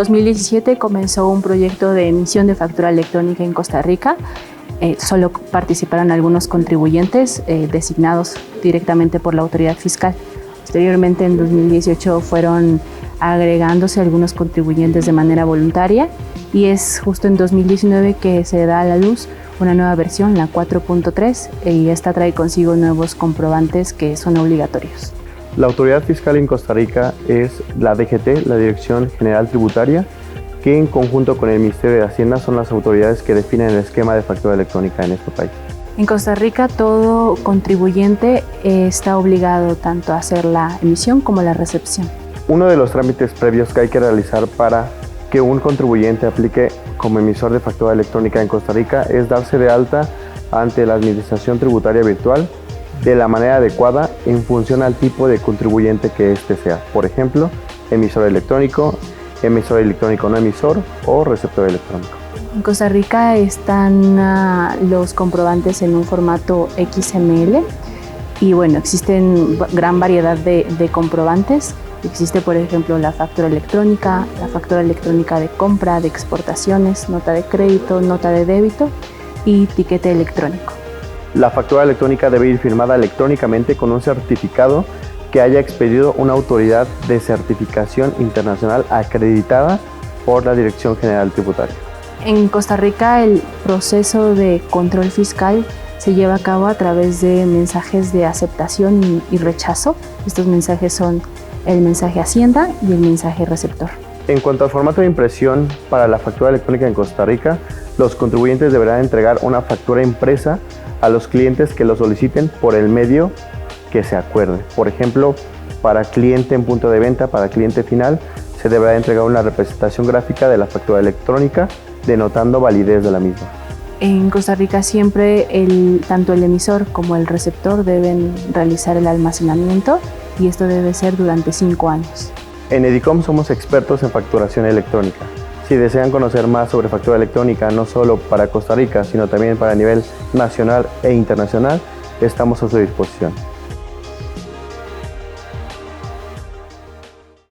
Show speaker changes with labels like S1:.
S1: 2017 comenzó un proyecto de emisión de factura electrónica en Costa Rica. Solo participaron algunos contribuyentes designados directamente por la autoridad fiscal. Posteriormente, en 2018, fueron agregándose algunos contribuyentes de manera voluntaria y es justo en 2019 que se da a la luz una nueva versión, la 4.3, y esta trae consigo nuevos comprobantes que son obligatorios.
S2: La autoridad fiscal en Costa Rica es la DGT, la Dirección General Tributaria, que en conjunto con el Ministerio de Hacienda son las autoridades que definen el esquema de factura electrónica en este país.
S1: En Costa Rica, todo contribuyente está obligado tanto a hacer la emisión como la recepción.
S2: Uno de los trámites previos que hay que realizar para que un contribuyente aplique como emisor de factura electrónica en Costa Rica es darse de alta ante la Administración Tributaria Virtual de la manera adecuada en función al tipo de contribuyente que éste sea. Por ejemplo, emisor electrónico no emisor o receptor electrónico.
S1: En Costa Rica están los comprobantes en un formato XML y bueno, existen gran variedad de comprobantes. Existe, por ejemplo, la factura electrónica de compra, de exportaciones, nota de crédito, nota de débito y tiquete electrónico.
S2: La factura electrónica debe ir firmada electrónicamente con un certificado que haya expedido una autoridad de certificación internacional acreditada por la Dirección General Tributaria.
S1: En Costa Rica, el proceso de control fiscal se lleva a cabo a través de mensajes de aceptación y rechazo. Estos mensajes son el mensaje Hacienda y el mensaje receptor.
S2: En cuanto al formato de impresión para la factura electrónica en Costa Rica, los contribuyentes deberán entregar una factura impresa a los clientes que lo soliciten por el medio que se acuerde. Por ejemplo, para cliente en punto de venta, para cliente final, se deberá entregar una representación gráfica de la factura electrónica, denotando validez de la misma.
S1: En Costa Rica siempre tanto el emisor como el receptor deben realizar el almacenamiento y esto debe ser durante 5 años.
S2: En Edicom somos expertos en facturación electrónica. Si desean conocer más sobre factura electrónica, no solo para Costa Rica, sino también para nivel nacional e internacional, estamos a su disposición.